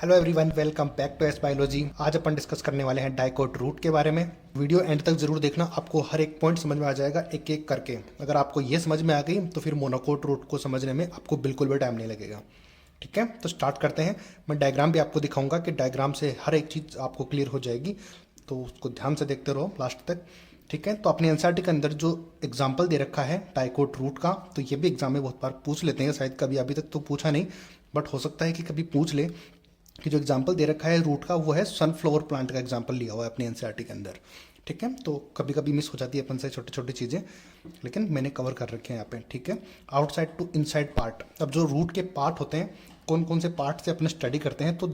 Hello everyone, welcome back to S biology. आज अपन discuss करने वाले हैं डाइकोट रूट के बारे में। वीडियो एंड तक जरूर देखना, आपको हर एक पॉइंट समझ में आ जाएगा एक एक करके। अगर आपको ये समझ में आ गई तो फिर मोनोकोट रूट को समझने में आपको बिल्कुल भी टाइम नहीं लगेगा। ठीक है, तो स्टार्ट करते हैं। मैं डायग्राम भी आपको दिखाऊंगा कि डायग्राम से हर एक चीज़ आपको क्लियर हो जाएगी, तो उसको ध्यान से देखते रहो लास्ट तक। ठीक है, तो अपने एनसीईआरटी के अंदर जो एग्जाम्पल दे रखा है डाइकोट रूट का, तो ये भी एग्जाम में बहुत बार पूछ लेते हैं। शायद कभी अभी तक तो पूछा नहीं, बट हो सकता है कि कभी पूछ ले। कि जो एग्जाम्पल दे रखा है रूट का, वो है सनफ्लावर प्लांट का एग्जाम्पल लिया हुआ है अपने एनसीईआरटी के अंदर। ठीक है, तो कभी कभी मिस हो जाती है अपन से छोटी छोटी चीज़ें, लेकिन मैंने कवर कर रखे हैं यहाँ पे। ठीक है, आउटसाइड टू इनसाइड पार्ट। अब जो रूट के पार्ट होते हैं, कौन कौन से पार्ट से अपन स्टडी करते हैं, तो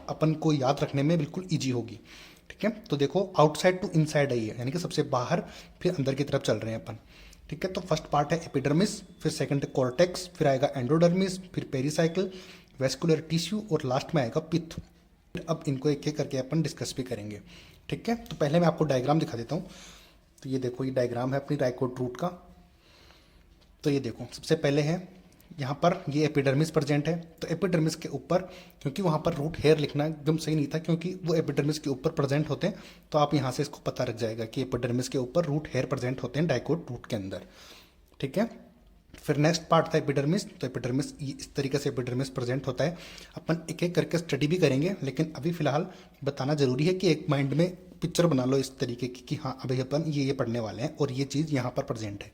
अपन को याद रखने में बिल्कुल ईजी होगी। ठीक है, तो देखो आउटसाइड टू इनसाइड आई है, यानी कि सबसे बाहर फिर अंदर की तरफ चल रहे हैं अपन। ठीक है, तो फर्स्ट पार्ट है एपिडर्मिस, फिर सेकंड है कॉर्टेक्स, फिर आएगा एंडोडर्मिस, फिर पेरिसाइकिल, वेस्कुलर टिश्यू और लास्ट में आएगा पित्त। अब इनको एक एक करके अपन डिस्कस भी करेंगे। ठीक है, तो पहले मैं आपको डायग्राम दिखा देता हूँ। तो ये देखो, ये डायग्राम है अपनी डाइकोट रूट का। तो ये देखो, सबसे पहले है यहाँ पर ये एपिडर्मिस प्रेजेंट है। तो एपिडर्मिस के ऊपर, क्योंकि वहाँ पर रूट हेयर लिखना एकदम सही नहीं था, क्योंकि वो एपिडर्मिस के ऊपर प्रेजेंट होते हैं, तो आप यहाँ से इसको पता रख जाएगा कि एपिडर्मिस के ऊपर रूट हेयर प्रेजेंट होते हैं डाइकोट रूट के अंदर। ठीक है, फिर नेक्स्ट पार्ट था एपिडर्मिस। तो एपिडर्मिस इस तरीके से एपिडर्मिस प्रेजेंट होता है। अपन एक एक करके स्टडी भी करेंगे, लेकिन अभी फिलहाल बताना जरूरी है कि एक माइंड में पिक्चर बना लो इस तरीके की कि हाँ अभी अपन ये पढ़ने वाले हैं और ये चीज़ यहाँ पर प्रेजेंट है।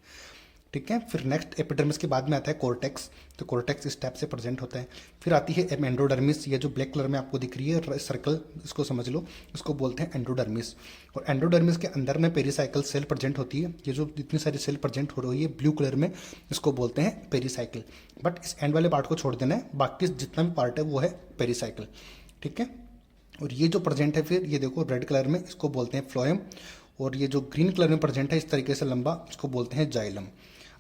ठीक है, फिर नेक्स्ट एपिडर्मिस के बाद में आता है कोर्टेक्स। तो कोर्टेक्स इस टाइप से प्रेजेंट होता है। फिर आती है एंडोडर्मिस, ये जो ब्लैक कलर में आपको दिख रही है सर्कल, इसको समझ लो, इसको बोलते हैं एंडोडर्मिस। और एंडोडर्मिस के अंदर में पेरिसाइकिल सेल प्रेजेंट होती है। ये जो इतनी सारी सेल प्रेजेंट हो रही है ब्लू कलर में, इसको बोलते हैं पेरिसाइकिल। बट इस एंड वाले पार्ट को छोड़ देना है, बाकी जितना भी पार्ट है वो है पेरिसाइकिल। ठीक है, और ये जो प्रेजेंट है, फिर ये देखो रेड कलर में, इसको बोलते हैं फ्लोएम। और ये जो ग्रीन कलर में प्रेजेंट है इस तरीके से लंबा, इसको बोलते हैं जाइलम।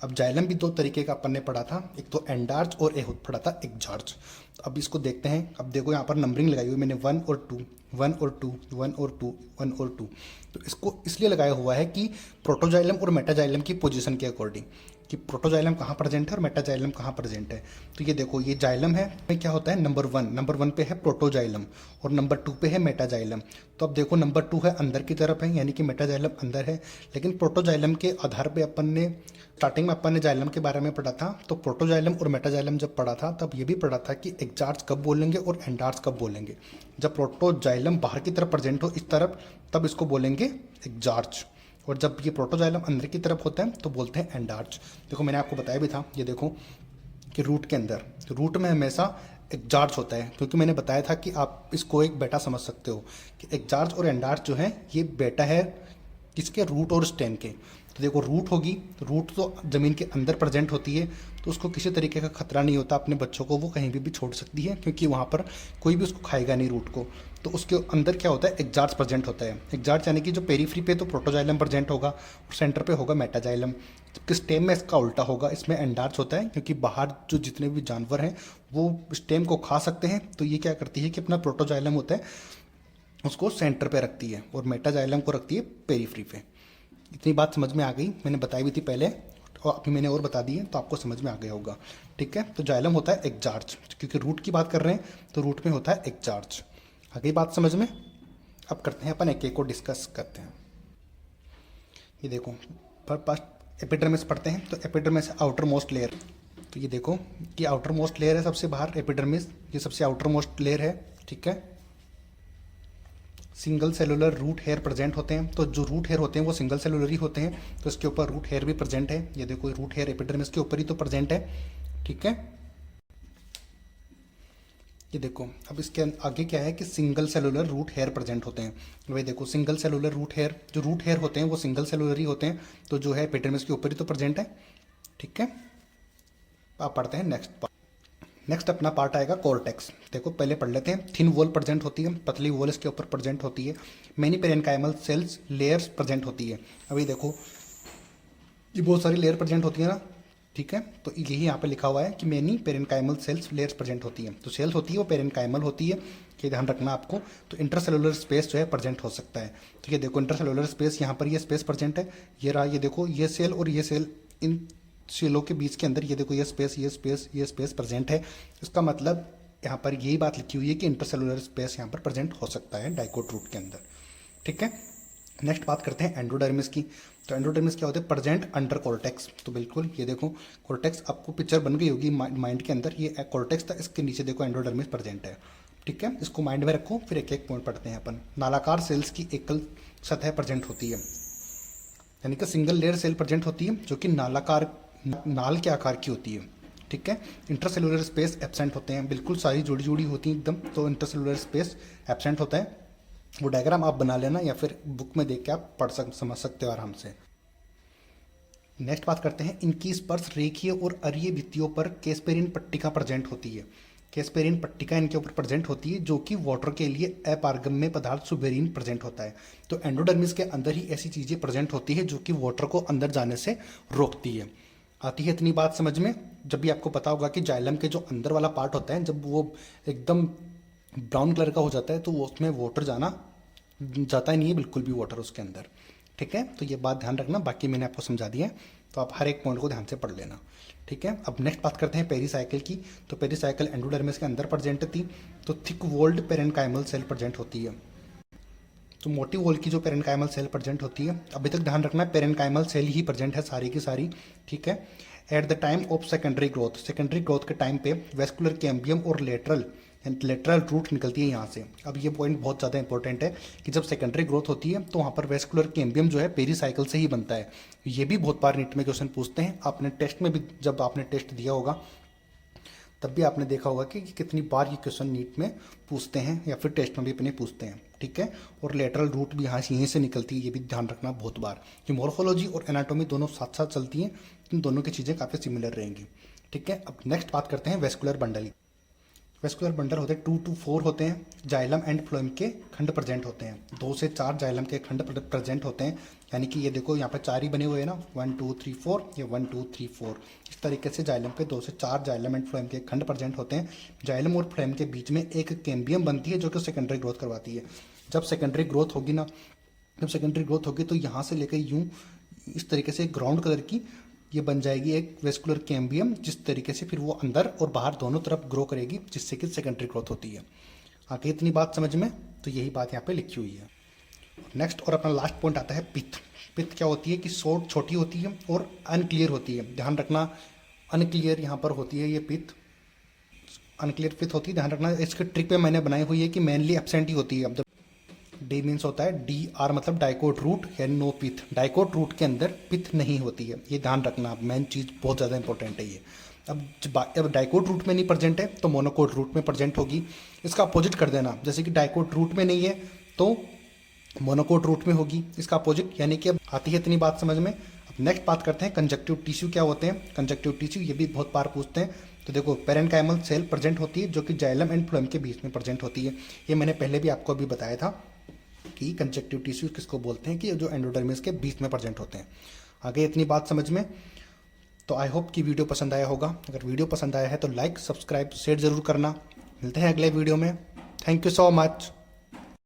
अब जाइलम भी दो तरीके का अपन ने पढ़ा था, एक तो एंडार्च और एक पढ़ा था एक्जार्च। तो अब इसको देखते हैं। अब देखो यहाँ पर नंबरिंग लगाई हुई मैंने 1 और 2, 1 और 2, 1 और 2, 1 और 2। तो इसको इसलिए लगाया हुआ है कि प्रोटोजाइलम और मेटाजाइलम की पोजीशन के अकॉर्डिंग, कि प्रोटोजाइलम कहाँ प्रेजेंट है और मेटाजाइलम कहाँ प्रेजेंट है। तो ये देखो, ये जाइलम है, में क्या होता है, नंबर वन पे है प्रोटोजाइलम और नंबर 2 पे है मेटाजाइलम। तो अब देखो, नंबर 2 है अंदर की तरफ है, यानी कि मेटाजाइलम अंदर है। लेकिन प्रोटोजाइलम के आधार पे अपन ने स्टार्टिंग में अपन ने जाइलम के बारे में पढ़ा था। तो प्रोटोजाइलम और मेटाजाइलम जब पढ़ा था, तब ये भी पढ़ा था कि एक्जार्च कब बोलेंगे और एंडार्च कब बोलेंगे। जब प्रोटोजाइलम बाहर की तरफ प्रेजेंट हो इस तरफ, तब इसको बोलेंगे एक्जार्च। और जब ये प्रोटोजाइलम अंदर की तरफ होता है तो बोलते हैं एंडार्च। देखो, मैंने आपको बताया भी था, ये देखो कि रूट के अंदर, रूट में हमेशा एक्जार्च होता है, क्योंकि मैंने बताया था कि आप इसको एक बेटा समझ सकते हो कि एक्जार्च और एंडार्च जो है ये बेटा है किसके, रूट और स्टेम के। तो देखो, रूट होगी, रूट तो ज़मीन के अंदर प्रेजेंट होती है, तो उसको किसी तरीके का खतरा नहीं होता। अपने बच्चों को वो कहीं भी छोड़ सकती है, क्योंकि वहाँ पर कोई भी उसको खाएगा नहीं रूट को। तो उसके अंदर क्या होता है, एक्जार्च प्रेजेंट होता है। एक्जार्च यानी कि जो पेरीफ्री पे तो प्रोटोजाइलम प्रेजेंट होगा और सेंटर पे होगा मेटाजाइलम। जबकि स्टेम में इसका उल्टा होगा, इसमें एंडार्च होता है, क्योंकि बाहर जो जितने भी जानवर हैं वो स्टेम को खा सकते हैं। तो ये क्या करती है कि अपना प्रोटोजाइलम होता है उसको सेंटर पे रखती है और मेटाजाइलम को रखती है पेरीफ्री पे। इतनी बात समझ में आ गई, मैंने बताई भी थी पहले और अभी मैंने और बता दी है, तो आपको समझ में आ गया होगा। ठीक है, तो जाइलम होता है एक्जार्च, क्योंकि रूट की बात कर रहे हैं तो रूट में होता है एक्जार्च। आ गई बात समझ में। अब करते हैं अपन एक एक को डिस्कस करते हैं। ये देखो, पर फर्स्ट एपिडर्मिस पढ़ते हैं। तो एपिडर्मिस आउटर मोस्ट लेयर। तो ये देखो कि आउटर मोस्ट लेयर है सबसे बाहर एपिडर्मिस, ये सबसे आउटर मोस्ट लेयर है। ठीक है, single cellular root hair present होते हैं। तो जो रूट हेयर होते हैं वो सिंगल सेलुलर ही होते हैं, तो इसके ऊपर रूट हेयर भी प्रेजेंट है। ये देखो, रूट हेयर एपिडर्मिस के ऊपर ही तो प्रेजेंट है। ठीक है, ये देखो, अब इसके आगे क्या है कि single cellular root hair present होते हैं। वही देखो, सिंगल सेलुलर रूट हेयर, जो रूट हेयर होते हैं वो सिंगल सेलुलर ही होते हैं, तो जो है एपिडर्मिस के ऊपर ही तो प्रेजेंट है। ठीक है, आप पढ़ते हैं नेक्स्ट पार्ट। नेक्स्ट अपना पार्ट आएगा कॉर्टेक्स। देखो, पहले पढ़ लेते हैं। थिन वॉल प्रेजेंट होती है, पतली वॉल इसके ऊपर प्रेजेंट होती है। Many parenchymal cells layers present होती है। अभी देखो, ये बहुत सारी लेयर प्रेजेंट होती है ना। ठीक है, तो यही यहाँ पे लिखा हुआ है कि many parenchymal cells layers present होती है। तो सेल्स होती है वो पेरेन्काइमल होती है, कि ध्यान रखना आपको। तो इंटरसेलुलर स्पेस जो है प्रेजेंट हो सकता है। तो ये देखो, इंटरसेलुलर स्पेस, यहाँ पर ये स्पेस प्रेजेंट है। ये रहा, ये देखो, ये सेल और ये सेल, इन सेलों के बीच के अंदर ये देखो, ये स्पेस, ये स्पेस, ये स्पेस प्रेजेंट है। इसका मतलब यहाँ पर यही बात लिखी हुई है कि इंटरसेलुलर स्पेस यहाँ पर प्रेजेंट हो सकता है डाइकोट रूट के अंदर। ठीक है, नेक्स्ट बात करते हैं एंडोडर्मिस की। तो एंडोडर्मिस क्या होते हैं? Present under cortex. तो बिल्कुल ये देखो कॉर्टेक्स, आपको पिक्चर बन गई होगी माइंड के अंदर, ये कॉर्टेक्स था, इसके नीचे देखो एंडोडर्मिस प्रेजेंट है। ठीक है, इसको माइंड में रखो, फिर एक एक पॉइंट पढ़ते हैं अपन। नालाकार सेल्स की एकल सतह प्रेजेंट होती है, यानी कि सिंगल लेयर सेल प्रेजेंट होती है जो कि नालाकार नाल के आकार की होती है। ठीक है, इंटरसेलुलर स्पेस एब्सेंट होते हैं, बिल्कुल सारी जुड़ी जुड़ी होती हैं एकदम, तो इंटरसेलुलर स्पेस एब्सेंट होता है। वो डायग्राम आप बना लेना या फिर बुक में देख के आप समझ सकते हो आराम से। नेक्स्ट बात करते हैं, इनकी स्पर्श रेखीय और अरीय भित्तियों पर केस्पेरिन पट्टिका प्रेजेंट होती है। केस्पेरिन पट्टिका इनके ऊपर प्रेजेंट होती है जो कि वाटर के लिए अपारगम्य पदार्थ सुबेरिन प्रेजेंट होता है। तो एंडोडर्मिस के अंदर ही ऐसी चीज़ें प्रेजेंट होती है जो कि वाटर को अंदर जाने से रोकती है। आती है इतनी बात समझ में? जब भी आपको पता होगा कि जाइलम के जो अंदर वाला पार्ट होता है, जब वो एकदम ब्राउन कलर का हो जाता है तो वो उसमें वाटर जाता ही नहीं है बिल्कुल भी वाटर उसके अंदर। ठीक है, तो ये बात ध्यान रखना, बाकी मैंने आपको समझा दिया है, तो आप हर एक पॉइंट को ध्यान से पढ़ लेना। ठीक है, अब नेक्स्ट बात करते हैं पेरीसाइकिल की। तो पेरीसाइकिल एंडोडर्मिस के अंदर प्रेजेंट थी, तो थिक वॉल्ड पेरेनकाइमल सेल प्रेजेंट होती है। तो मोटी वॉल की जो पेरेनकाइमल सेल प्रेजेंट होती है, अभी तक ध्यान रखना है पेरेनकाइमल सेल ही प्रेजेंट है सारी की सारी। ठीक है, at the time of secondary growth के टाइम पे वेस्कुलर कैम्बियम और लेटरल रूट निकलती है यहाँ से। अब ये पॉइंट बहुत ज़्यादा इंपॉर्टेंट है कि जब सेकेंडरी ग्रोथ होती है तो वहाँ पर वेस्कुलर कैम्बियम जो है पेरीसाइकिल से ही बनता है। ये भी बहुत बार नीट में क्वेश्चन पूछते हैं, आपने टेस्ट में भी जब आपने टेस्ट दिया होगा तब भी आपने देखा होगा कि कितनी बार ये क्वेश्चन नीट में पूछते हैं या फिर टेस्ट में भी अपने पूछते हैं। ठीक है, और लेटरल रूट भी यहाँ से यहीं से निकलती है, ये भी ध्यान रखना बहुत बार कि मॉर्फोलॉजी और एनाटॉमी दोनों साथ साथ चलती हैं, इन दोनों की चीज़ें काफ़ी सिमिलर रहेंगी। ठीक है, अब नेक्स्ट बात करते हैं वेस्कुलर बंडल। वेस्कुलर बंडल होते हैं 2 to 4 होते हैं, जाइलम एंड फ्लोएम के खंड प्रेजेंट होते हैं, 2 से 4 जाइलम के खंड प्रेजेंट होते हैं। यानी कि ये देखो यहाँ पर 4 ही बने हुए हैं ना, 1 2 3 4, ये 1 2 3 4, इस तरीके से जाइलम पे 2 से 4 जाइलम एंड फ्लोएम के खंड प्रेजेंट होते हैं। जाइलम और फ्लोएम के बीच में एक कैम्बियम बनती है जो कि सेकेंडरी ग्रोथ करवाती है। जब सेकेंडरी ग्रोथ होगी तो यहाँ से लेकर यूँ इस तरीके से ग्राउंड कलर की ये बन जाएगी एक वेस्कुलर कैम्बियम, जिस तरीके से फिर वो अंदर और बाहर दोनों तरफ ग्रो करेगी, जिससे कि सेकेंडरी ग्रोथ होती है। आगे इतनी बात समझ में? तो यही बात यहाँ पे लिखी हुई है। नेक्स्ट और अपना लास्ट पॉइंट आता है पिथ। पिथ क्या होती है कि छोटी होती है और अनक्लियर होती है। ध्यान रखना, अनक्लियर यहाँ पर होती है ये पिथ, अनक्लियर पिथ होती है, ध्यान रखना। इसके ट्रिक पे मैंने बनाई हुई है कि मेनली एब्सेंट ही होती है। अब डी मीन्स होता है DR मतलब डाइकोट रूट, यानी नो पिथ। डाइकोट रूट के अंदर पिथ नहीं होती है, ये ध्यान रखना, मेन चीज़ बहुत ज़्यादा इंपॉर्टेंट है ये। अब डाइकोट रूट में नहीं प्रेजेंट है तो मोनोकोट रूट में प्रेजेंट होगी। इसका अपोजिट कर देना, जैसे कि डाइकोट रूट में नहीं है तो मोनोकोट रूट में होगी, इसका अपोजिट। यानी कि अब आती है इतनी बात समझ में। अब नेक्स्ट बात करते हैं कंजक्टिव टिश्यू क्या होते हैं। कंजक्टिव टिश्यू ये भी बहुत बार पूछते हैं। तो देखो पेरेनकाइमल सेल प्रेजेंट होती है जो कि जाइलम एंड फ्लोएम के बीच में प्रेजेंट होती है। ये मैंने पहले भी आपको अभी बताया था कि कंजक्टिव टिश्यू किसको बोलते हैं, कि जो एंडोडर्मिस के बीच में प्रेजेंट होते हैं। आगे इतनी बात समझ में? तो आई होप कि वीडियो पसंद आया होगा। अगर वीडियो पसंद आया है तो लाइक, सब्सक्राइब, शेयर जरूर करना। मिलते हैं अगले वीडियो में। Thank you so much.